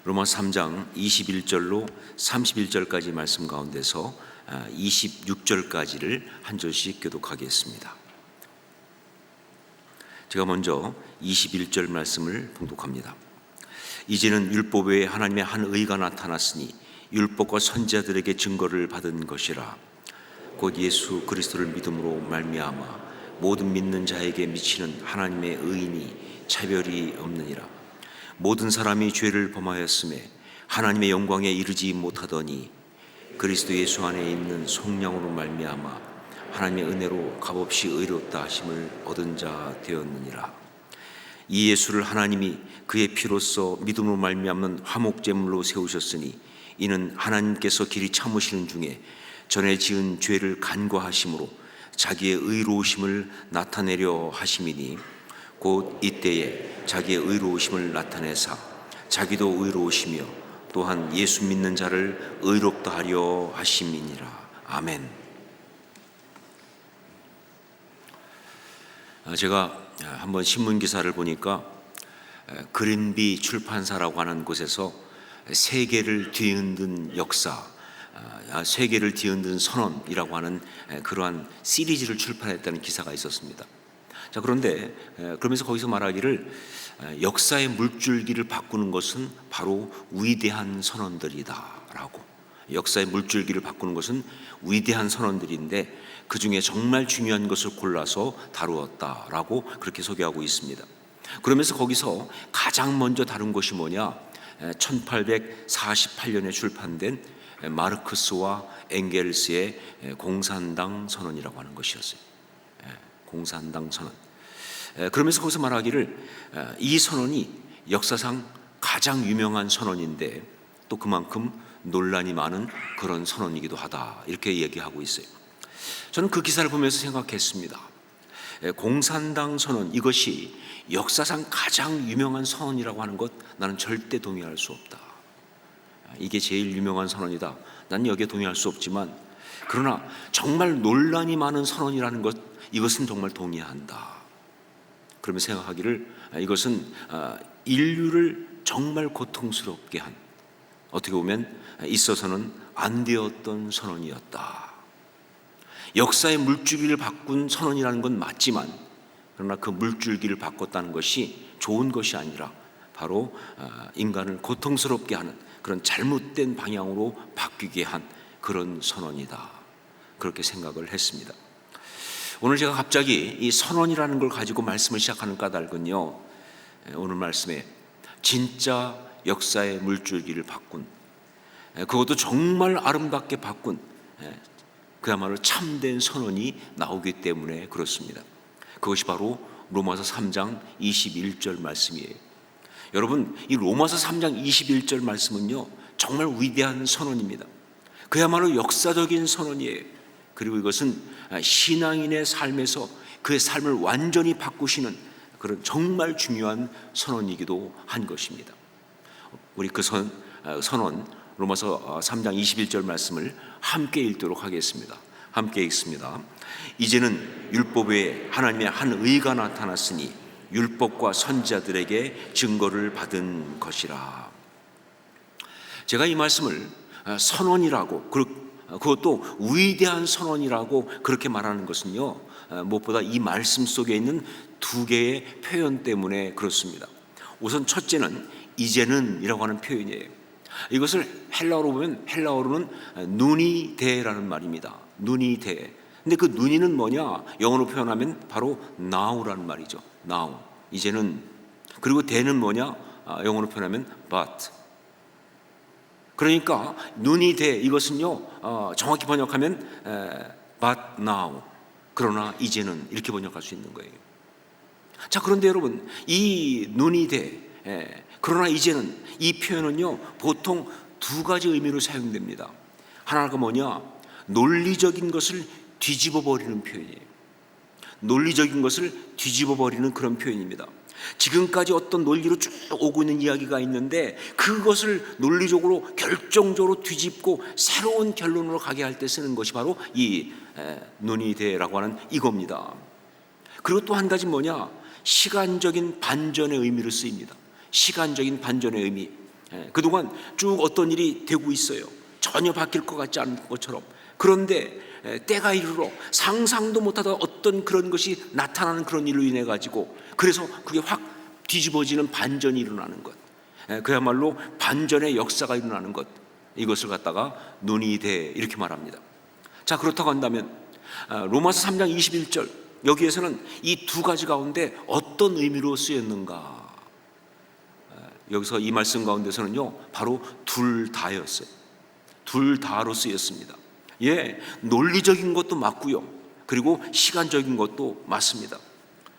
로마 3장 21절로 31절까지 말씀 가운데서 26절까지를 한 절씩 교독하겠습니다. 제가 먼저 21절 말씀을 봉독합니다. 이제는 율법 외에 하나님의 한 의가 나타났으니 율법과 선지자들에게 증거를 받은 것이라. 곧 예수 그리스도를 믿음으로 말미암아 모든 믿는 자에게 미치는 하나님의 의인이 차별이 없느니라. 모든 사람이 죄를 범하였음에 하나님의 영광에 이르지 못하더니 그리스도 예수 안에 있는 성령으로 말미암아 하나님의 은혜로 값없이 의롭다 하심을 얻은 자 되었느니라. 이 예수를 하나님이 그의 피로써 믿음으로 말미암는 화목제물로 세우셨으니 이는 하나님께서 길이 참으시는 중에 전에 지은 죄를 간과하심으로 자기의 의로우심을 나타내려 하심이니 곧 이때에 자기의 의로우심을 나타내사 자기도 의로우시며 또한 예수 믿는 자를 의롭다 하려 하심이니라. 아멘. 제가 한번 신문 기사를 보니까 그린비 출판사라고 하는 곳에서 세계를 뒤흔든 역사, 세계를 뒤흔든 선언이라고 하는 그러한 시리즈를 출판했다는 기사가 있었습니다. 자, 그런데 그러면서 거기서 말하기를 역사의 물줄기를 바꾸는 것은 바로 위대한 선언들이다라고. 역사의 물줄기를 바꾸는 것은 위대한 선언들인데 그 중에 정말 중요한 것을 골라서 다루었다라고 그렇게 소개하고 있습니다. 그러면서 거기서 가장 먼저 다룬 것이 뭐냐? 1848년에 출판된 마르크스와 엥겔스의 공산당 선언이라고 하는 것이었어요. 공산당 선언. 그러면서 거기서 말하기를 이 선언이 역사상 가장 유명한 선언인데 또 그만큼 논란이 많은 그런 선언이기도 하다, 이렇게 얘기하고 있어요. 저는 그 기사를 보면서 생각했습니다. 공산당 선언, 이것이 역사상 가장 유명한 선언이라고 하는 것, 나는 절대 동의할 수 없다. 이게 제일 유명한 선언이다, 난 여기에 동의할 수 없지만, 그러나 정말 논란이 많은 선언이라는 것, 이것은 정말 동의한다. 그러면 생각하기를 이것은 인류를 정말 고통스럽게 한, 어떻게 보면 있어서는 안 되었던 선언이었다. 역사의 물줄기를 바꾼 선언이라는 건 맞지만, 그러나 그 물줄기를 바꿨다는 것이 좋은 것이 아니라 바로 인간을 고통스럽게 하는 그런 잘못된 방향으로 바뀌게 한 그런 선언이다, 그렇게 생각을 했습니다. 오늘 제가 갑자기 이 선언이라는 걸 가지고 말씀을 시작하는 까닭은요, 오늘 말씀에 진짜 역사의 물줄기를 바꾼, 그것도 정말 아름답게 바꾼 그야말로 참된 선언이 나오기 때문에 그렇습니다. 그것이 바로 로마서 3장 21절 말씀이에요. 여러분, 이 로마서 3장 21절 말씀은요, 정말 위대한 선언입니다. 그야말로 역사적인 선언이에요. 그리고 이것은 신앙인의 삶에서 그의 삶을 완전히 바꾸시는 그런 정말 중요한 선언이기도 한 것입니다. 우리 그 선언 로마서 3장 21절 말씀을 함께 읽도록 하겠습니다. 함께 읽습니다. 이제는 율법 외에 하나님의 한 의가 나타났으니 율법과 선지자들에게 증거를 받은 것이라. 제가 이 말씀을 선언이라고, 그것도 위대한 선언이라고 그렇게 말하는 것은요, 무엇보다 이 말씀 속에 있는 두 개의 표현 때문에 그렇습니다. 우선 첫째는 이제는 이라고 하는 표현이에요. 이것을 헬라어로 보면, 헬라어로는 눈이 대라는 말입니다. 눈이 대. 근데 그 눈이는 뭐냐? 영어로 표현하면 바로 now라는 말이죠. now. 이제는. 그리고 대는 뭐냐? 영어로 표현하면 but. 그러니까 눈이 대, 이것은요, 정확히 번역하면 but now, 그러나 이제는, 이렇게 번역할 수 있는 거예요. 자, 그런데 여러분, 이 눈이 대, 그러나 이제는, 이 표현은요, 보통 두 가지 의미로 사용됩니다. 하나가 뭐냐? 논리적인 것을 뒤집어 버리는 표현이에요. 논리적인 것을 뒤집어 버리는 그런 표현입니다. 지금까지 어떤 논리로 쭉 오고 있는 이야기가 있는데 그것을 논리적으로 결정적으로 뒤집고 새로운 결론으로 가게 할 때 쓰는 것이 바로 이 논의대라고 하는 이겁니다. 그리고 또 한 가지 뭐냐? 시간적인 반전의 의미를 쓰입니다. 시간적인 반전의 의미. 그동안 쭉 어떤 일이 되고 있어요. 전혀 바뀔 것 같지 않은 것처럼. 그런데 때가 이르러 상상도 못하던 어떤 그런 것이 나타나는 그런 일로 인해 가지고, 그래서 그게 확 뒤집어지는 반전이 일어나는 것, 그야말로 반전의 역사가 일어나는 것, 이것을 갖다가 눈이되 이렇게 말합니다. 자, 그렇다고 한다면 로마서 3장 21절, 여기에서는 이 두 가지 가운데 어떤 의미로 쓰였는가? 여기서 이 말씀 가운데서는요, 바로 둘 다였어요. 둘 다로 쓰였습니다. 논리적인 것도 맞고요, 그리고 시간적인 것도 맞습니다.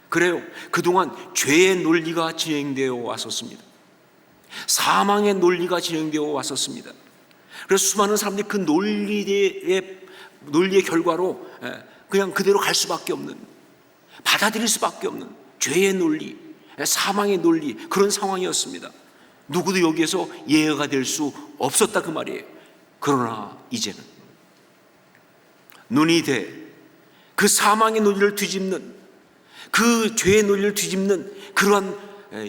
그래요, 그동안 죄의 논리가 진행되어 왔었습니다. 사망의 논리가 진행되어 왔었습니다. 그래서 수많은 사람들이 그 논리의 결과로 그냥 그대로 갈 수밖에 없는, 받아들일 수밖에 없는 죄의 논리, 사망의 논리, 그런 상황이었습니다. 누구도 여기에서 예외가 될 수 없었다, 그 말이에요. 그러나 이제는 눈이 돼 그 사망의 논리를 뒤집는, 그 죄의 논리를 뒤집는 그러한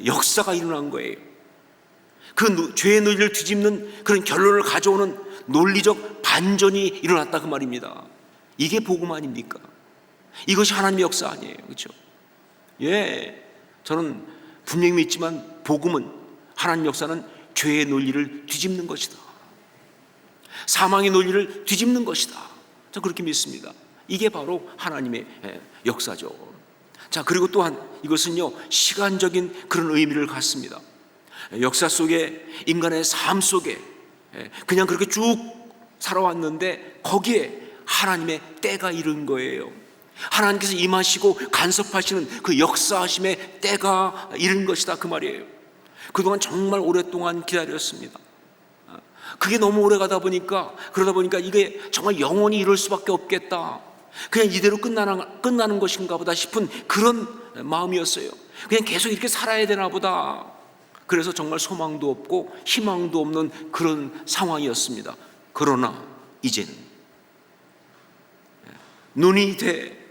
역사가 일어난 거예요. 그 죄의 논리를 뒤집는 그런 결론을 가져오는 논리적 반전이 일어났다, 그 말입니다. 이게 복음 아닙니까? 이것이 하나님의 역사 아니에요, 그렇죠? 저는 분명히 믿지만 복음은, 하나님 역사는 죄의 논리를 뒤집는 것이다, 사망의 논리를 뒤집는 것이다. 저는 그렇게 믿습니다. 이게 바로 하나님의 역사죠. 자, 그리고 또한 이것은요, 시간적인 그런 의미를 갖습니다. 역사 속에, 인간의 삶 속에 그냥 그렇게 쭉 살아왔는데 거기에 하나님의 때가 이른 거예요. 하나님께서 임하시고 간섭하시는 그 역사하심의 때가 이른 것이다, 그 말이에요. 그동안 정말 오랫동안 기다렸습니다. 그게 너무 오래 가다 보니까, 그러다 보니까 이게 정말 영원히 이럴 수밖에 없겠다, 그냥 이대로 끝나는 것인가 보다 싶은 그런 마음이었어요. 그냥 계속 이렇게 살아야 되나 보다. 그래서 정말 소망도 없고 희망도 없는 그런 상황이었습니다. 그러나 이제는 눈이 돼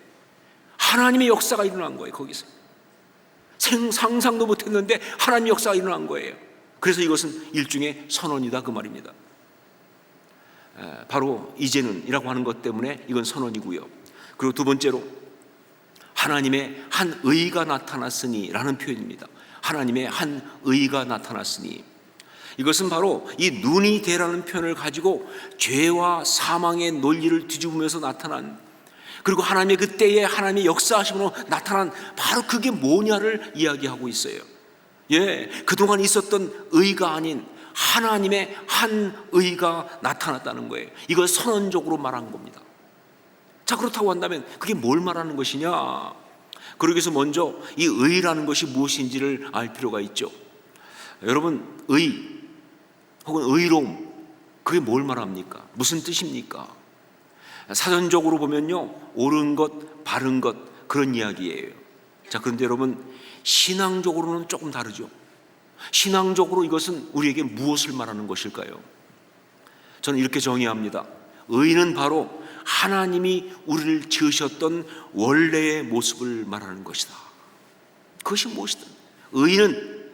하나님의 역사가 일어난 거예요. 거기서 상상도 못했는데 하나님의 역사가 일어난 거예요. 그래서 이것은 일종의 선언이다, 그 말입니다. 바로 이제는 이라고 하는 것 때문에 이건 선언이고요. 그리고 두 번째로 하나님의 한 의가 나타났으니 라는 표현입니다. 하나님의 한 의가 나타났으니, 이것은 바로 이 눈이 되라는 표현을 가지고 죄와 사망의 논리를 뒤집으면서 나타난, 그리고 하나님의 그때의 하나님의 역사하심으로 나타난 바로 그게 뭐냐를 이야기하고 있어요. 그동안 있었던 의가 아닌 하나님의 한 의가 나타났다는 거예요. 이걸 선언적으로 말한 겁니다. 자, 그렇다고 한다면 그게 뭘 말하는 것이냐? 그러기 위해서 먼저 이 의라는 것이 무엇인지를 알 필요가 있죠. 여러분, 의 혹은 의로움, 그게 뭘 말합니까? 무슨 뜻입니까? 사전적으로 보면요, 옳은 것, 바른 것, 그런 이야기예요. 자, 그런데 여러분, 신앙적으로는 조금 다르죠. 신앙적으로 이것은 우리에게 무엇을 말하는 것일까요? 저는 이렇게 정의합니다. 의는 바로 하나님이 우리를 지으셨던 원래의 모습을 말하는 것이다. 그것이 무엇이든, 의는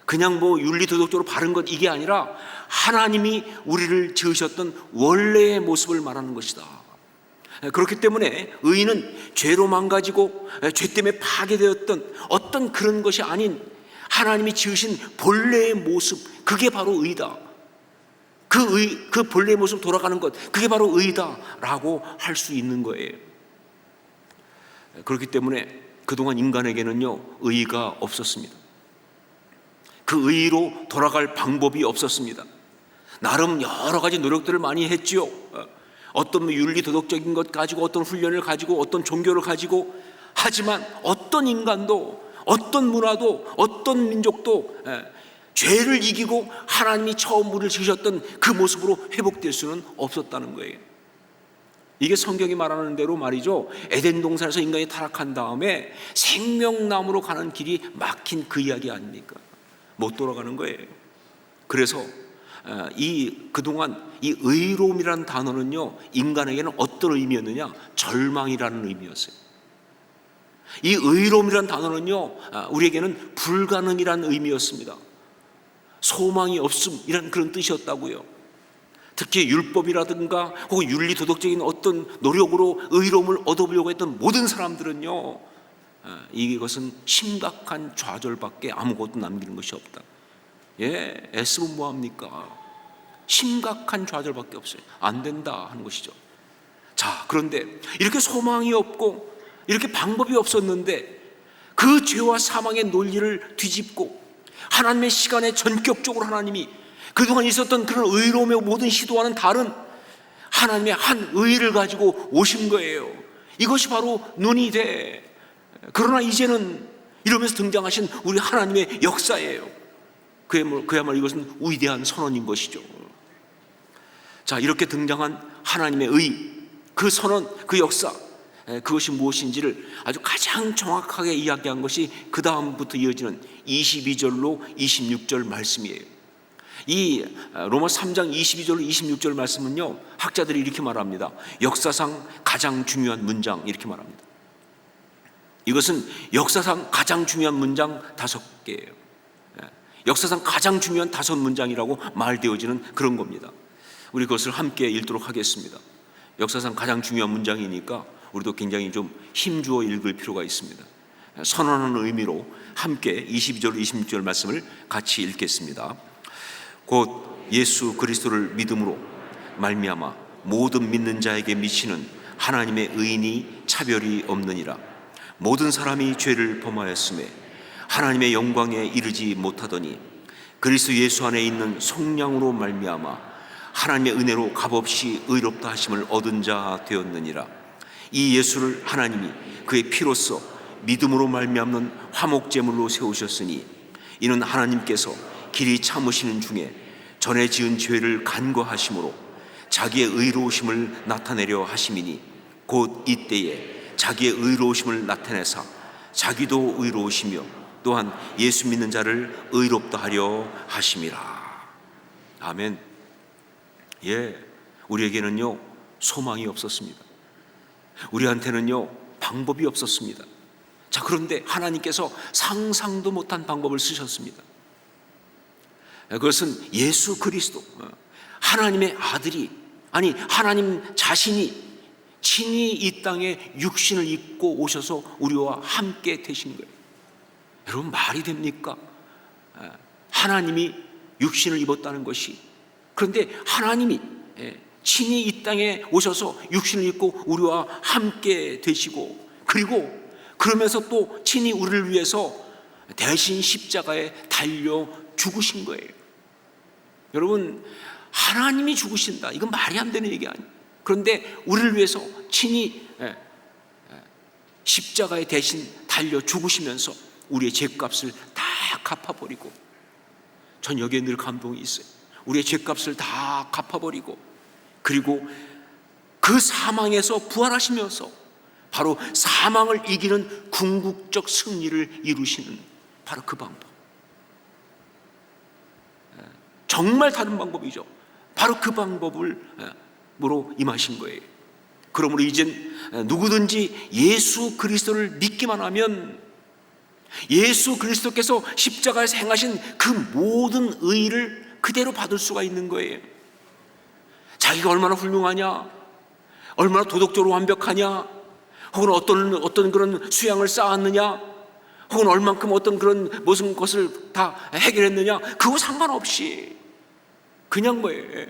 그냥 윤리도덕적으로 바른 것, 이게 아니라 하나님이 우리를 지으셨던 원래의 모습을 말하는 것이다. 그렇기 때문에 의는 죄로 망가지고 죄 때문에 파괴되었던 어떤 그런 것이 아닌 하나님이 지으신 본래의 모습, 그게 바로 의다. 그 본래의 모습 돌아가는 것, 그게 바로 의다라고 할 수 있는 거예요. 그렇기 때문에 그동안 인간에게는요, 의가 없었습니다. 그 의로 돌아갈 방법이 없었습니다. 나름 여러 가지 노력들을 많이 했지요. 어떤 윤리 도덕적인 것 가지고, 어떤 훈련을 가지고, 어떤 종교를 가지고. 하지만 어떤 인간도, 어떤 문화도, 어떤 민족도 죄를 이기고 하나님이 처음 우리를 지으셨던 그 모습으로 회복될 수는 없었다는 거예요. 이게 성경이 말하는 대로 말이죠, 에덴 동산에서 인간이 타락한 다음에 생명나무로 가는 길이 막힌 그 이야기 아닙니까? 못 돌아가는 거예요. 그래서 그동안 이 의로움이라는 단어는요, 인간에게는 어떤 의미였느냐? 절망이라는 의미였어요. 이 의로움이라는 단어는요, 우리에게는 불가능이라는 의미였습니다. 소망이 없음이란 그런 뜻이었다고요. 특히 율법이라든가 혹은 윤리 도덕적인 어떤 노력으로 의로움을 얻어보려고 했던 모든 사람들은요, 이것은 심각한 좌절밖에 아무것도 남기는 것이 없다. 애쓰면 뭐합니까? 심각한 좌절밖에 없어요. 안 된다 하는 것이죠. 자, 그런데 이렇게 소망이 없고 이렇게 방법이 없었는데 그 죄와 사망의 논리를 뒤집고 하나님의 시간에 전격적으로 하나님이 그동안 있었던 그런 의로움의 모든 시도와는 다른 하나님의 한 의를 가지고 오신 거예요. 이것이 바로 눈이 돼. 그러나 이제는 이러면서 등장하신 우리 하나님의 역사예요. 그야말로 이것은 위대한 선언인 것이죠. 자, 이렇게 등장한 하나님의 의, 그 선언, 그 역사, 그것이 무엇인지를 아주 가장 정확하게 이야기한 것이 그 다음부터 이어지는 22절로 26절 말씀이에요. 이 로마 3장 22절로 26절 말씀은요, 학자들이 이렇게 말합니다. 역사상 가장 중요한 문장, 이렇게 말합니다. 이것은 역사상 가장 중요한 문장 5개예요. 역사상 가장 중요한 5문장이라고 말되어지는 그런 겁니다. 우리 그것을 함께 읽도록 하겠습니다. 역사상 가장 중요한 문장이니까 우리도 굉장히 좀 힘주어 읽을 필요가 있습니다. 선언하는 의미로 함께 22절 26절 말씀을 같이 읽겠습니다. 곧 예수 그리스도를 믿음으로 말미암아 모든 믿는 자에게 미치는 하나님의 의인이 차별이 없느니라. 모든 사람이 죄를 범하였음에 하나님의 영광에 이르지 못하더니 그리스도 예수 안에 있는 속량으로 말미암아 하나님의 은혜로 값없이 의롭다 하심을 얻은 자 되었느니라. 이 예수를 하나님이 그의 피로써 믿음으로 말미암는 화목제물로 세우셨으니 이는 하나님께서 길이 참으시는 중에 전에 지은 죄를 간과하심으로 자기의 의로우심을 나타내려 하심이니 곧 이때에 자기의 의로우심을 나타내사 자기도 의로우시며 또한 예수 믿는 자를 의롭다 하려 하심이라. 아멘. 우리에게는요 소망이 없었습니다. 우리한테는요 방법이 없었습니다. 자, 그런데 하나님께서 상상도 못한 방법을 쓰셨습니다. 그것은 예수 그리스도, 하나님의 아들이, 아니 하나님 자신이 친히 이 땅에 육신을 입고 오셔서 우리와 함께 되신 거예요. 여러분, 말이 됩니까? 하나님이 육신을 입었다는 것이. 그런데 하나님이 친히 이 땅에 오셔서 육신을 입고 우리와 함께 되시고, 그리고 그러면서 또 친히 우리를 위해서 대신 십자가에 달려 죽으신 거예요. 여러분, 하나님이 죽으신다, 이건 말이 안 되는 얘기 아니에요. 그런데 우리를 위해서 친히 십자가에 대신 달려 죽으시면서 우리의 죄값을 다 갚아버리고, 전 여기에 늘 감동이 있어요. 우리의 죄값을 다 갚아버리고, 그리고 그 사망에서 부활하시면서 바로 사망을 이기는 궁극적 승리를 이루시는 바로 그 방법. 정말 다른 방법이죠. 바로 그 방법으로 임하신 거예요. 그러므로 이젠 누구든지 예수 그리스도를 믿기만 하면 예수 그리스도께서 십자가에서 행하신 그 모든 의를 그대로 받을 수가 있는 거예요. 자기가 얼마나 훌륭하냐, 얼마나 도덕적으로 완벽하냐, 혹은 어떤 그런 수양을 쌓았느냐, 혹은 얼만큼 어떤 그런 무슨 것을 다 해결했느냐, 그거 상관없이 그냥 뭐예요,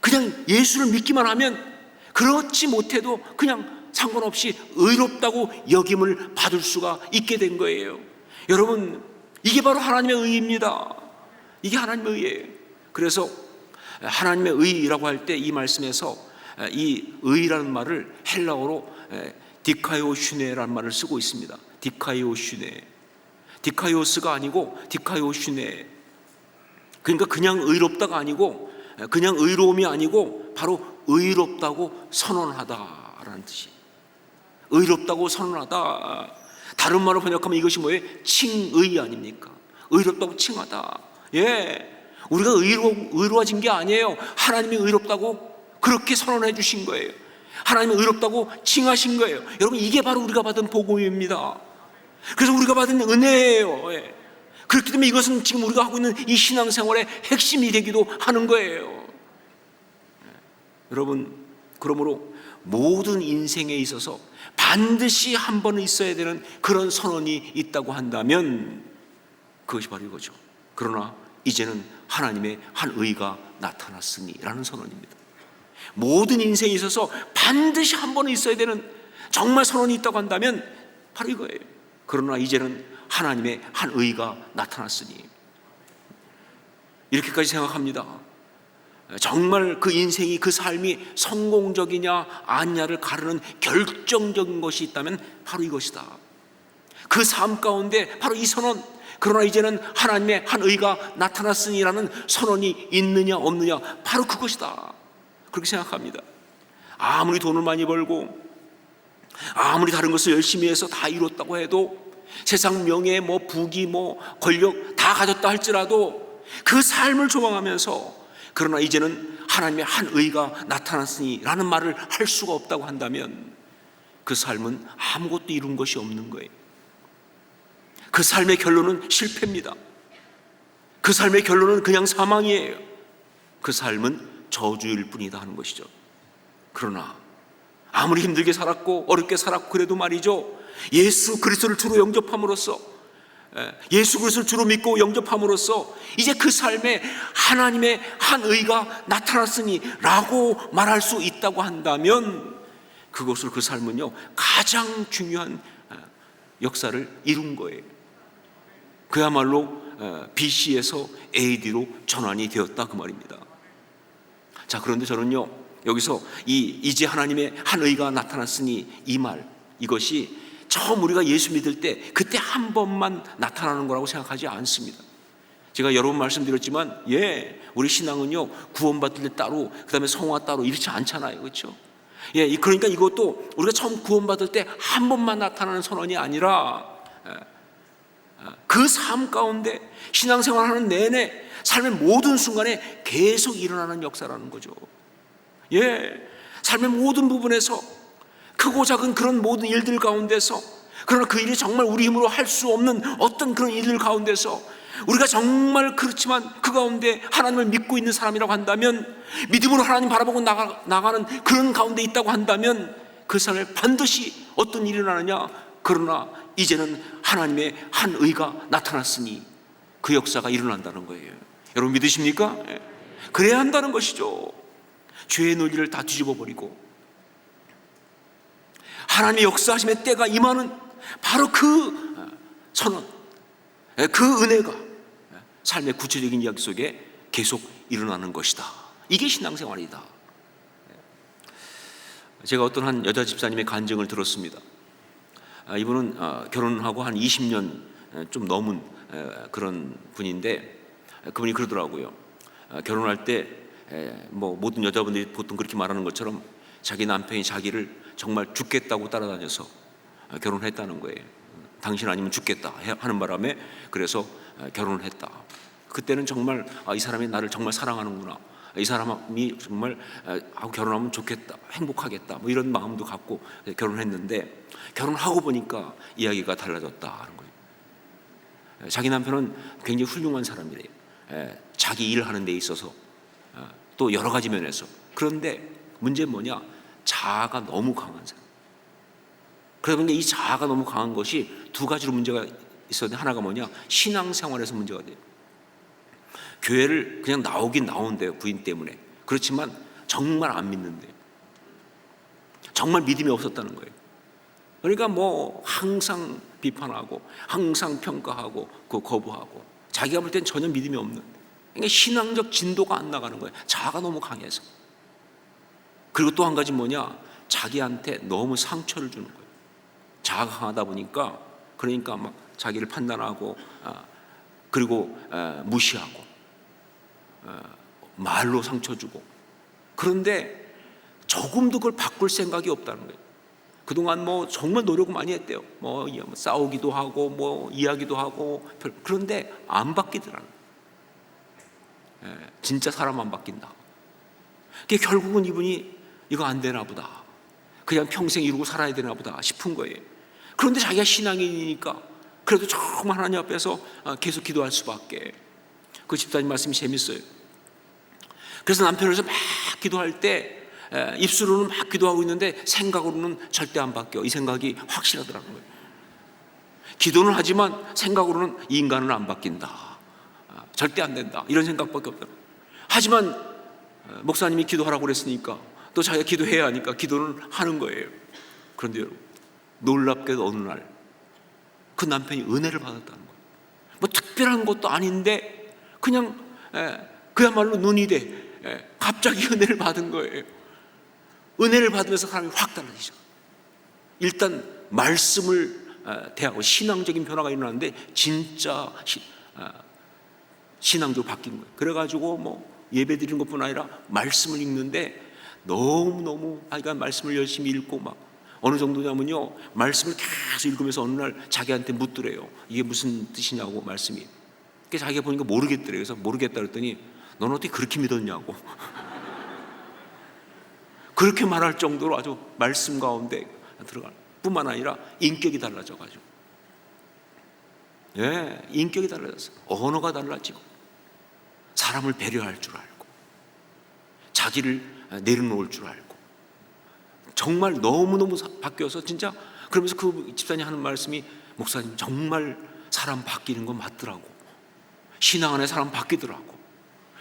그냥 예수를 믿기만 하면 그렇지 못해도 그냥 상관없이 의롭다고 여김을 받을 수가 있게 된 거예요. 여러분, 이게 바로 하나님의 의입니다. 이게 하나님의 의예요. 그래서 하나님의 의라고 할 때 이 말씀에서 이 의라는 말을 헬라어로 디카이오슈네라는 말을 쓰고 있습니다. 디카이오슈네, 디카이오스가 아니고 디카이오슈네. 그러니까 그냥 의롭다가 아니고, 그냥 의로움이 아니고 바로 의롭다고 선언하다라는 뜻이. 의롭다고 선언하다. 다른 말로 번역하면 이것이 뭐예요? 칭의 아닙니까? 의롭다고 칭하다. 우리가 의로워진 게 아니에요. 하나님이 의롭다고 그렇게 선언해 주신 거예요. 하나님이 의롭다고 칭하신 거예요. 여러분, 이게 바로 우리가 받은 복음입니다. 그래서 우리가 받은 은혜예요. 그렇기 때문에 이것은 지금 우리가 하고 있는 이 신앙생활의 핵심이 되기도 하는 거예요. 여러분, 그러므로 모든 인생에 있어서 반드시 한 번은 있어야 되는 그런 선언이 있다고 한다면 그것이 바로 이거죠. 그러나 이제는 하나님의 한 의가 나타났으니 라는 선언입니다. 모든 인생에 있어서 반드시 한 번은 있어야 되는 정말 선언이 있다고 한다면 바로 이거예요. 그러나 이제는 하나님의 한 의가 나타났으니, 이렇게까지 생각합니다. 정말 그 인생이, 그 삶이 성공적이냐 아니냐를 가르는 결정적인 것이 있다면 바로 이것이다. 그 삶 가운데 바로 이 선언, 그러나 이제는 하나님의 한 의가 나타났으니라는 선언이 있느냐 없느냐, 바로 그것이다. 그렇게 생각합니다. 아무리 돈을 많이 벌고 아무리 다른 것을 열심히 해서 다 이뤘다고 해도, 세상 명예, 부귀, 권력 다 가졌다 할지라도 그 삶을 조망하면서 그러나 이제는 하나님의 한 의가 나타났으니 라는 말을 할 수가 없다고 한다면 그 삶은 아무것도 이룬 것이 없는 거예요. 그 삶의 결론은 실패입니다. 그 삶의 결론은 그냥 사망이에요. 그 삶은 저주일 뿐이다 하는 것이죠. 그러나 아무리 힘들게 살았고 어렵게 살았고 그래도 말이죠, 예수 그리스도를 주로 영접함으로써, 예수 그리스도를 주로 믿고 영접함으로써 이제 그 삶에 하나님의 한 의가 나타났으니 라고 말할 수 있다고 한다면 그것으로 그 삶은요 가장 중요한 역사를 이룬 거예요. 그야말로 BC에서 AD로 전환이 되었다 그 말입니다. 자, 그런데 저는요 여기서 이제 하나님의 한 의가 나타났으니 이 말, 이것이 처음 우리가 예수 믿을 때 그때 한 번만 나타나는 거라고 생각하지 않습니다. 제가 여러 번 말씀드렸지만 우리 신앙은요 구원받을 때 따로, 그 다음에 성화 따로 이렇지 않잖아요. 그렇죠? 그러니까 이것도 우리가 처음 구원받을 때 한 번만 나타나는 선언이 아니라 그 삶 가운데 신앙생활하는 내내 삶의 모든 순간에 계속 일어나는 역사라는 거죠. 삶의 모든 부분에서 크고 작은 그런 모든 일들 가운데서, 그러나 그 일이 정말 우리 힘으로 할 수 없는 어떤 그런 일들 가운데서 우리가 정말 그렇지만 그 가운데 하나님을 믿고 있는 사람이라고 한다면, 믿음으로 하나님 바라보고 나가는 그런 가운데 있다고 한다면 그 삶에 반드시 어떤 일이 일어나느냐, 그러나 이제는 하나님의 한 의가 나타났으니 그 역사가 일어난다는 거예요. 여러분 믿으십니까? 그래야 한다는 것이죠. 죄의 논리를 다 뒤집어버리고 하나님의 역사하심의 때가 임하는 바로 그 선언, 그 은혜가 삶의 구체적인 이야기 속에 계속 일어나는 것이다. 이게 신앙생활이다. 제가 어떤 한 여자 집사님의 간증을 들었습니다. 이분은 결혼하고 한 20년 좀 넘은 그런 분인데, 그분이 그러더라고요. 결혼할 때 모든 여자분들이 보통 그렇게 말하는 것처럼 자기 남편이 자기를 정말 죽겠다고 따라다녀서 결혼했다는 거예요. 당신 아니면 죽겠다 하는 바람에 그래서 결혼을 했다. 그때는 정말 이 사람이 나를 정말 사랑하는구나, 이 사람이 정말 하고 결혼하면 좋겠다, 행복하겠다, 이런 마음도 갖고 결혼했는데, 결혼하고 보니까 이야기가 달라졌다 하는 거예요. 자기 남편은 굉장히 훌륭한 사람이래요. 자기 일하는 데 있어서 또 여러 가지 면에서. 그런데 문제는 뭐냐, 자아가 너무 강한 사람. 그러다 보니까 이 자아가 너무 강한 것이 두 가지로 문제가 있었는데, 하나가 뭐냐, 신앙생활에서 문제가 돼요. 교회를 그냥 나오긴 나온대요, 부인 때문에. 그렇지만 정말 안 믿는데요. 정말 믿음이 없었다는 거예요. 그러니까 항상 비판하고 항상 평가하고 거부하고, 자기가 볼 땐 전혀 믿음이 없는, 그러니까 신앙적 진도가 안 나가는 거예요. 자아가 너무 강해서. 그리고 또 한 가지 뭐냐, 자기한테 너무 상처를 주는 거예요. 자아가 강하다 보니까, 그러니까 막 자기를 판단하고 그리고 무시하고 말로 상처 주고. 그런데 조금도 그걸 바꿀 생각이 없다는 거예요. 그동안 정말 노력을 많이 했대요. 싸우기도 하고 이야기도 하고, 그런데 안 바뀌더라고요. 진짜 사람 안 바뀐다. 그게 결국은 이분이 이거 안 되나 보다, 그냥 평생 이루고 살아야 되나 보다 싶은 거예요. 그런데 자기가 신앙인이니까 그래도 정말 하나님 앞에서 계속 기도할 수밖에. 그 집사님 말씀이 재밌어요. 그래서 남편에서 막 기도할 때 입술로는 막 기도하고 있는데 생각으로는 절대 안 바뀌어. 이 생각이 확실하더라고요. 기도는 하지만 생각으로는 이 인간은 안 바뀐다, 절대 안 된다, 이런 생각밖에 없더라고요. 하지만 목사님이 기도하라고 그랬으니까 또 자기가 기도해야 하니까 기도는 하는 거예요. 그런데 여러분, 놀랍게도 어느 날 그 남편이 은혜를 받았다는 거예요. 뭐 특별한 것도 아닌데 그냥 그야말로 눈이 돼 갑자기 은혜를 받은 거예요. 은혜를 받으면서 사람이 확 달라지죠. 일단 말씀을 대하고 신앙적인 변화가 일어나는데 진짜 신앙적으로 바뀐 거예요. 그래가지고 뭐 예배 드리는 것뿐 아니라 말씀을 읽는데 너무너무 말씀을 열심히 읽고 막 어느 정도냐면요, 말씀을 계속 읽으면서 어느 날 자기한테 묻더래요. 이게 무슨 뜻이냐고 말씀이. 그래서 자기가 보니까 모르겠더래요. 그래서 모르겠다 그랬더니 너는 어떻게 그렇게 믿었냐고. 그렇게 말할 정도로 아주 말씀 가운데 들어갈 뿐만 아니라 인격이 달라져가지고, 인격이 달라졌어요. 언어가 달라지고 사람을 배려할 줄 알고 자기를 내려놓을 줄 알고 정말 너무너무 바뀌어서 진짜. 그러면서 그 집사님 하는 말씀이, 목사님 정말 사람 바뀌는 건 맞더라고, 신앙 안에 사람 바뀌더라고.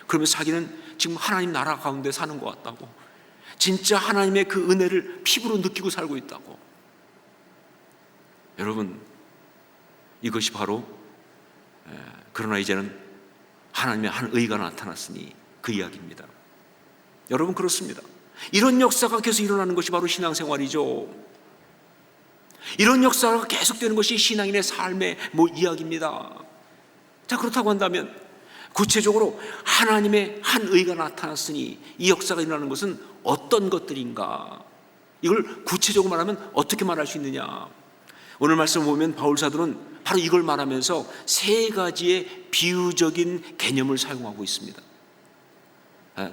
그러면서 자기는 지금 하나님 나라 가운데 사는 것 같다고, 진짜 하나님의 그 은혜를 피부로 느끼고 살고 있다고. 여러분, 이것이 바로 그러나 이제는 하나님의 한 의가 나타났으니 그 이야기입니다. 여러분, 그렇습니다. 이런 역사가 계속 일어나는 것이 바로 신앙생활이죠. 이런 역사가 계속되는 것이 신앙인의 삶의 이야기입니다. 자, 그렇다고 한다면 구체적으로 하나님의 한 의가 나타났으니 이 역사가 일어나는 것은 어떤 것들인가? 이걸 구체적으로 말하면 어떻게 말할 수 있느냐? 오늘 말씀을 보면 바울 사도는 바로 이걸 말하면서 세 가지의 비유적인 개념을 사용하고 있습니다.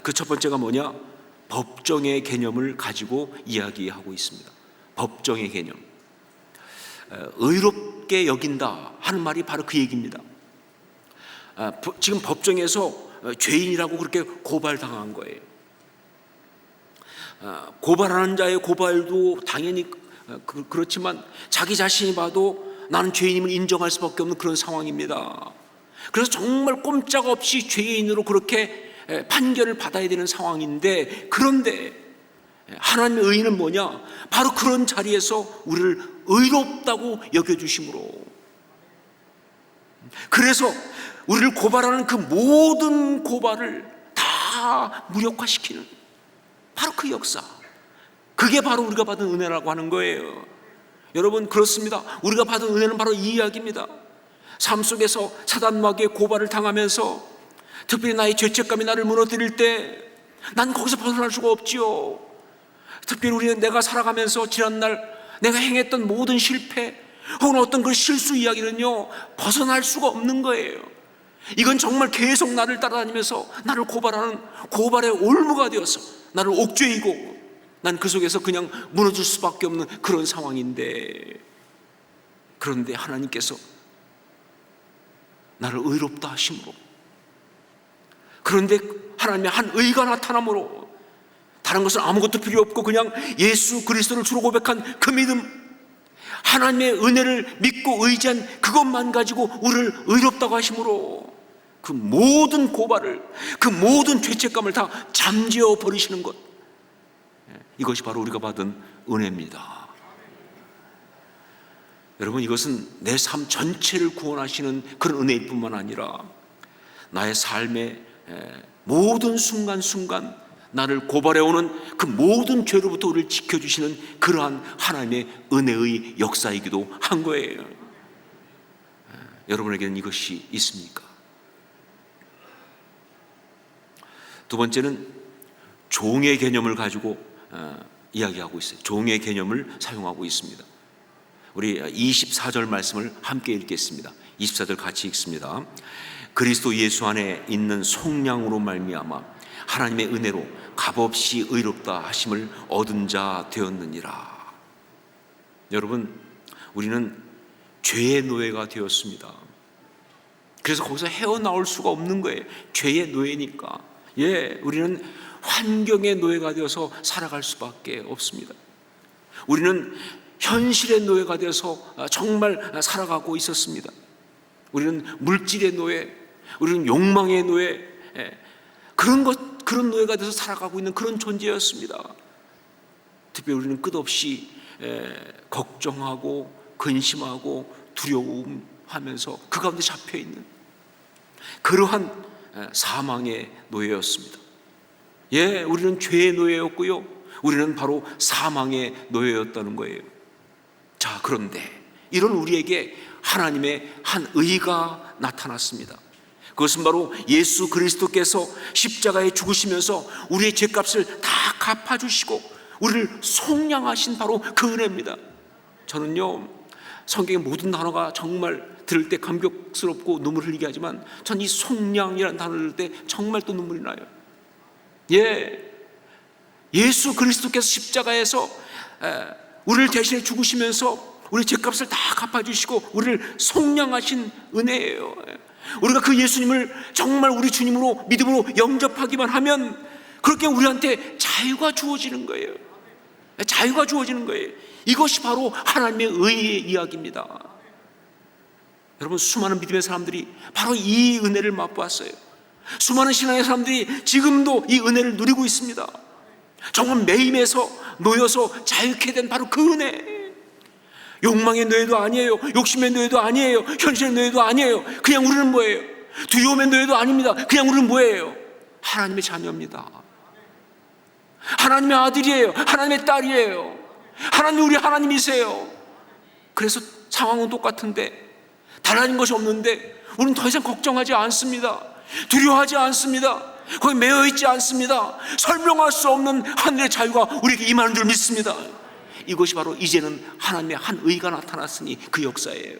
그 첫 번째가 뭐냐? 법정의 개념을 가지고 이야기하고 있습니다. 법정의 개념. 의롭게 여긴다 하는 말이 바로 그 얘기입니다. 지금 법정에서 죄인이라고 그렇게 고발당한 거예요. 고발하는 자의 고발도 당연히 그렇지만 자기 자신이 봐도 나는 죄인임을 인정할 수밖에 없는 그런 상황입니다. 그래서 정말 꼼짝없이 죄인으로 그렇게 판결을 받아야 되는 상황인데, 그런데 하나님의 의는 뭐냐? 바로 그런 자리에서 우리를 의롭다고 여겨주심으로, 그래서 우리를 고발하는 그 모든 고발을 다 무력화시키는 바로 그 역사, 그게 바로 우리가 받은 은혜라고 하는 거예요. 여러분, 그렇습니다. 우리가 받은 은혜는 바로 이 이야기입니다. 삶 속에서 사단마귀의 고발을 당하면서 특별히 나의 죄책감이 나를 무너뜨릴 때 난 거기서 벗어날 수가 없지요. 특별히 우리는 내가 살아가면서 지난날 내가 행했던 모든 실패 혹은 어떤 그 실수 이야기는요, 벗어날 수가 없는 거예요. 이건 정말 계속 나를 따라다니면서 나를 고발하는 고발의 올무가 되어서 나를 옥죄이고 난 그 속에서 그냥 무너질 수밖에 없는 그런 상황인데, 그런데 하나님께서 나를 의롭다 하심으로, 그런데 하나님의 한 의가 나타남으로, 다른 것은 아무것도 필요 없고 그냥 예수 그리스도를 주로 고백한 그 믿음, 하나님의 은혜를 믿고 의지한 그것만 가지고 우리를 의롭다고 하심으로 그 모든 고발을, 그 모든 죄책감을 다 잠재워 버리시는 것, 이것이 바로 우리가 받은 은혜입니다. 여러분, 이것은 내 삶 전체를 구원하시는 그런 은혜일 뿐만 아니라 나의 삶의 모든 순간순간 나를 고발해오는 그 모든 죄로부터 우리를 지켜주시는 그러한 하나님의 은혜의 역사이기도 한 거예요. 여러분에게는 이것이 있습니까? 두 번째는 종의 개념을 가지고 이야기하고 있어요. 종의 개념을 사용하고 있습니다. 우리 24절 말씀을 함께 읽겠습니다. 24절 같이 읽습니다. 그리스도 예수 안에 있는 속량으로 말미암아 하나님의 은혜로 값없이 의롭다 하심을 얻은 자 되었느니라. 여러분, 우리는 죄의 노예가 되었습니다. 그래서 거기서 헤어나올 수가 없는 거예요. 죄의 노예니까. 우리는 환경의 노예가 되어서 살아갈 수밖에 없습니다. 우리는 현실의 노예가 되어서 정말 살아가고 있었습니다. 우리는 물질의 노예, 우리는 욕망의 노예, 그런 노예가 돼서 살아가고 있는 그런 존재였습니다. 특별히 우리는 끝없이 걱정하고 근심하고 두려움하면서 그 가운데 잡혀있는 그러한 사망의 노예였습니다. 우리는 죄의 노예였고요, 우리는 바로 사망의 노예였다는 거예요. 자, 그런데 이런 우리에게 하나님의 한 의가 나타났습니다. 그것은 바로 예수 그리스도께서 십자가에 죽으시면서 우리의 죄값을 다 갚아주시고 우리를 속량하신 바로 그 은혜입니다. 저는요, 성경의 모든 단어가 정말 들을 때 감격스럽고 눈물 흘리게 하지만 전 이 속량이라는 단어를 들을 때 정말 또 눈물이 나요. 예수 그리스도께서 십자가에서 우리를 대신해 죽으시면서 우리 죄값을 다 갚아주시고 우리를 속량하신 은혜예요. 우리가 그 예수님을 정말 우리 주님으로 믿음으로 영접하기만 하면 그렇게 우리한테 자유가 주어지는 거예요. 자유가 주어지는 거예요. 이것이 바로 하나님의 의의 이야기입니다. 여러분, 수많은 믿음의 사람들이 바로 이 은혜를 맛보았어요. 수많은 신앙의 사람들이 지금도 이 은혜를 누리고 있습니다. 정말 매임에서 놓여서 자유케 된 바로 그 은혜. 욕망의 노예도 아니에요, 욕심의 노예도 아니에요, 현실의 노예도 아니에요. 그냥 우리는 뭐예요? 두려움의 노예도 아닙니다. 그냥 우리는 뭐예요? 하나님의 자녀입니다. 하나님의 아들이에요, 하나님의 딸이에요. 하나님, 우리 하나님이세요. 그래서 상황은 똑같은데 달라진 것이 없는데 우리는 더 이상 걱정하지 않습니다. 두려워하지 않습니다. 거기 매여있지 않습니다. 설명할 수 없는 하늘의 자유가 우리에게 임하는 줄 믿습니다. 이것이 바로 이제는 하나님의 한 의가 나타났으니 그 역사예요.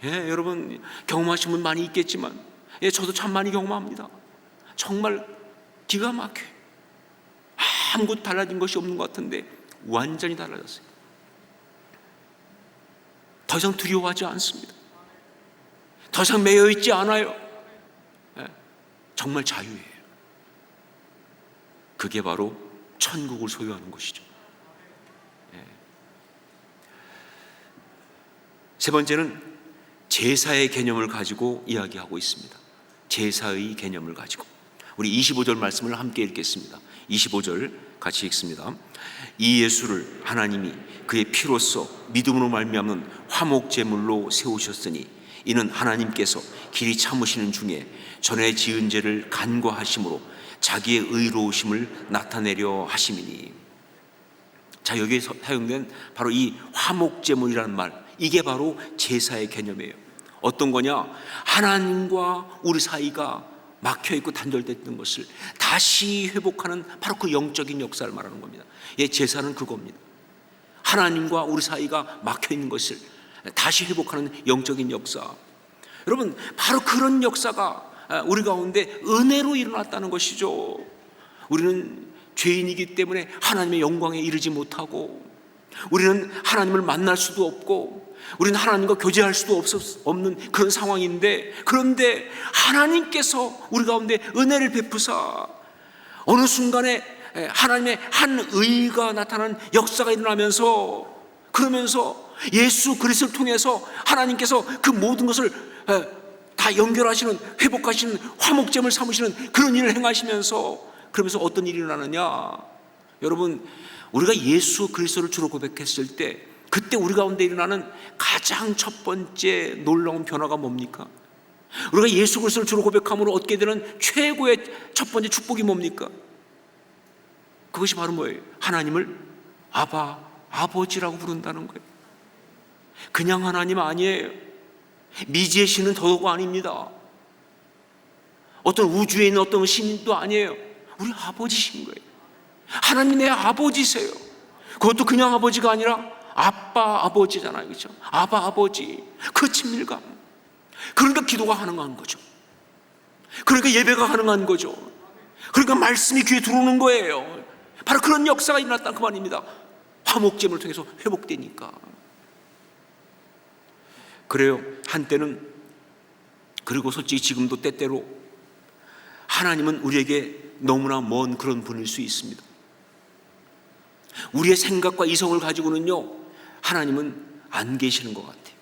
여러분, 경험하신 분 많이 있겠지만 저도 참 많이 경험합니다. 정말 기가 막혀요. 아무것도 달라진 것이 없는 것 같은데 완전히 달라졌어요. 더 이상 두려워하지 않습니다. 더 이상 매여있지 않아요. 정말 자유예요. 그게 바로 천국을 소유하는 것이죠. 세 번째는 제사의 개념을 가지고 이야기하고 있습니다. 제사의 개념을 가지고 우리 25절 말씀을 함께 읽겠습니다. 25절 같이 읽습니다. 이 예수를 하나님이 그의 피로써 믿음으로 말미암는 화목제물로 세우셨으니 이는 하나님께서 길이 참으시는 중에 전에 지은 죄를 간과하심으로 자기의 의로우심을 나타내려 하심이니. 자, 여기에 사용된 바로 이 화목제물이라는 말, 이게 바로 제사의 개념이에요. 어떤 거냐? 하나님과 우리 사이가 막혀있고 단절됐던 것을 다시 회복하는 바로 그 영적인 역사를 말하는 겁니다. 제사는 그겁니다. 하나님과 우리 사이가 막혀있는 것을 다시 회복하는 영적인 역사. 여러분, 바로 그런 역사가 우리 가운데 은혜로 일어났다는 것이죠. 우리는 죄인이기 때문에 하나님의 영광에 이르지 못하고, 우리는 하나님을 만날 수도 없고, 우리는 하나님과 교제할 수도 없는 그런 상황인데, 그런데 하나님께서 우리 가운데 은혜를 베푸사 어느 순간에 하나님의 한 의가 나타나는 역사가 일어나면서, 그러면서 예수 그리스도를 통해서 하나님께서 그 모든 것을 다 연결하시는, 회복하시는, 화목제물 삼으시는 그런 일을 행하시면서, 그러면서 어떤 일이 일어나느냐? 여러분, 우리가 예수 그리스도를 주로 고백했을 때 그때 우리 가운데 일어나는 가장 첫 번째 놀라운 변화가 뭡니까? 우리가 예수 그리스도를 주로 고백함으로 얻게 되는 최고의 첫 번째 축복이 뭡니까? 그것이 바로 뭐예요? 하나님을 아바, 아버지라고 부른다는 거예요. 그냥 하나님 아니에요. 미지의 신은 더더욱 아닙니다. 어떤 우주에 있는 어떤 신도 아니에요. 우리 아버지신 거예요. 하나님 내 아버지세요. 그것도 그냥 아버지가 아니라 아빠 아버지잖아요, 그렇죠? 아바 아버지, 그 친밀감. 그러니까 기도가 가능한 거죠. 그러니까 예배가 가능한 거죠. 그러니까 말씀이 귀에 들어오는 거예요. 바로 그런 역사가 일어났다는 그 말입니다. 화목제물을 통해서 회복되니까. 그래요. 한때는, 그리고 솔직히 지금도 때때로 하나님은 우리에게 너무나 먼 그런 분일 수 있습니다. 우리의 생각과 이성을 가지고는요, 하나님은 안 계시는 것 같아요.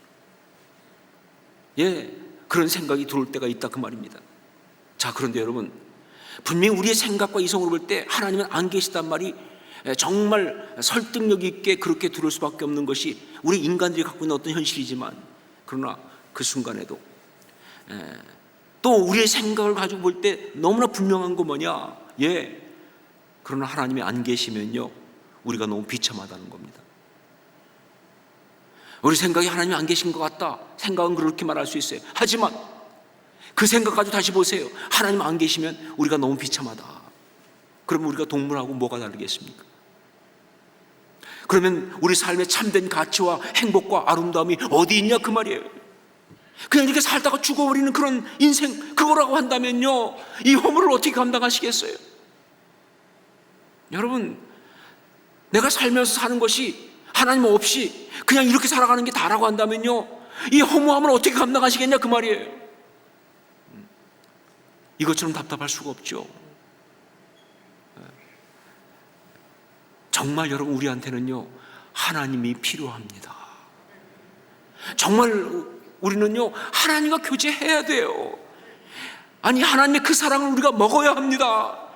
예, 그런 생각이 들어올 때가 있다 그 말입니다. 자, 그런데 여러분, 분명히 우리의 생각과 이성으로 볼 때 하나님은 안 계시단 말이 정말 설득력 있게 그렇게 들을 수밖에 없는 것이 우리 인간들이 갖고 있는 어떤 현실이지만, 그러나 그 순간에도 또 우리의 생각을 가지고 볼 때 너무나 분명한 거 뭐냐? 예, 그러나 하나님이 안 계시면요, 우리가 너무 비참하다는 겁니다. 우리 생각이 하나님이 안 계신 것 같다, 생각은 그렇게 말할 수 있어요. 하지만 그 생각 가지고 다시 보세요. 하나님 안 계시면 우리가 너무 비참하다. 그러면 우리가 동물하고 뭐가 다르겠습니까? 그러면 우리 삶의 참된 가치와 행복과 아름다움이 어디 있냐 그 말이에요. 그냥 이렇게 살다가 죽어버리는 그런 인생, 그거라고 한다면요, 이 허물을 어떻게 감당하시겠어요? 여러분, 내가 살면서 사는 것이 하나님 없이 그냥 이렇게 살아가는 게 다라고 한다면요, 이 허무함을 어떻게 감당하시겠냐 그 말이에요. 이것처럼 답답할 수가 없죠. 정말 여러분, 우리한테는요, 하나님이 필요합니다. 정말 우리는요, 하나님과 교제해야 돼요. 아니, 하나님의 그 사랑을 우리가 먹어야 합니다.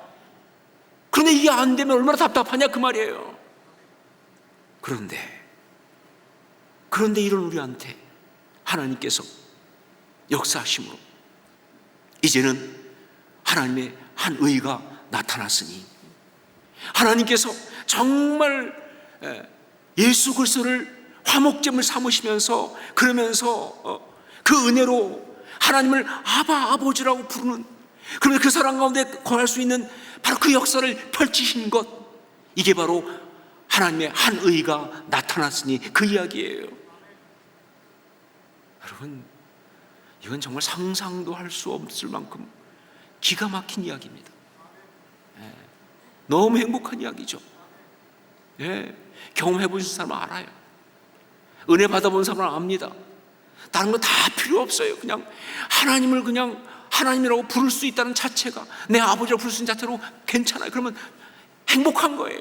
그런데 이게 안 되면 얼마나 답답하냐 그 말이에요. 그런데 이런 우리한테 하나님께서 역사하심으로 이제는 하나님의 한 의가 나타났으니, 하나님께서 정말 예수 그리스도를 화목제물 삼으시면서, 그러면서 그 은혜로 하나님을 아바, 아버지라고 부르는, 그러면 그 사랑 가운데 거할 수 있는 바로 그 역사를 펼치신 것, 이게 바로 하나님의 한 의가 나타났으니 그 이야기예요. 여러분, 이건 정말 상상도 할 수 없을 만큼 기가 막힌 이야기입니다. 너무 행복한 이야기죠. 경험해 보신 사람은 알아요. 은혜 받아본 사람은 압니다. 다른 거 다 필요 없어요. 그냥 하나님을 그냥 하나님이라고 부를 수 있다는 자체가, 내 아버지라고 부를 수 있는 자체로 괜찮아요. 그러면 행복한 거예요.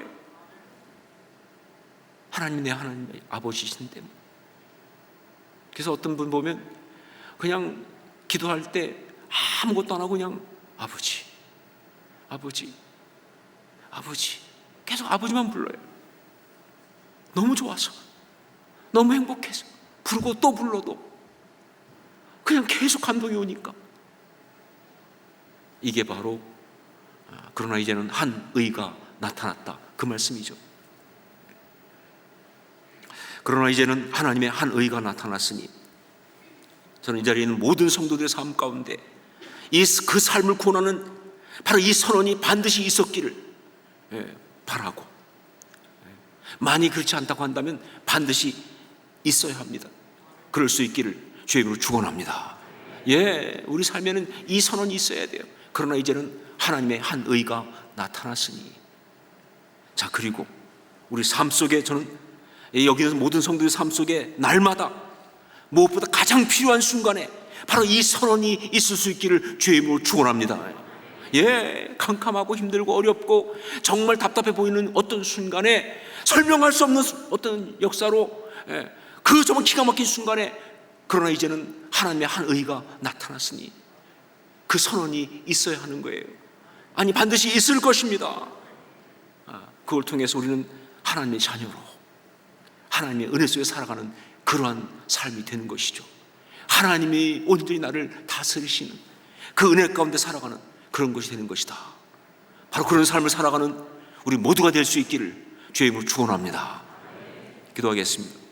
하나님이 내 하나님의 아버지신데. 그래서 어떤 분 보면 그냥 기도할 때 아무것도 안 하고 그냥 아버지, 아버지, 아버지, 계속 아버지만 불러요. 너무 좋아서, 너무 행복해서, 부르고 또 불러도 그냥 계속 감동이 오니까. 이게 바로 그러나 이제는 한 의가 나타났다 그 말씀이죠. 그러나 이제는 하나님의 한 의가 나타났으니, 저는 이 자리에 있는 모든 성도들의 삶 가운데 그 삶을 구원하는 바로 이 선언이 반드시 있었기를 바라고, 만이 그렇지 않다고 한다면 반드시 있어야 합니다. 그럴 수 있기를 주의 이름으로 축원합니다. 우리 삶에는 이 선언이 있어야 돼요. 그러나 이제는 하나님의 한 의가 나타났으니. 자, 그리고 우리 삶 속에, 저는 여기 있는 모든 성도의 삶 속에 날마다 무엇보다 가장 필요한 순간에 바로 이 선언이 있을 수 있기를 주의 이름으로 축원합니다. 캄캄하고 힘들고 어렵고 정말 답답해 보이는 어떤 순간에, 설명할 수 없는 어떤 역사로, 그 정말 기가 막힌 순간에, 그러나 이제는 하나님의 한 의가 나타났으니 그 선언이 있어야 하는 거예요. 아니, 반드시 있을 것입니다. 그걸 통해서 우리는 하나님의 자녀로 하나님의 은혜 속에 살아가는 그러한 삶이 되는 것이죠. 하나님이 온전히 나를 다스리시는 그 은혜 가운데 살아가는 그런 것이 되는 것이다. 바로 그런 삶을 살아가는 우리 모두가 될 수 있기를 주의 이름으로 축원합니다. 기도하겠습니다.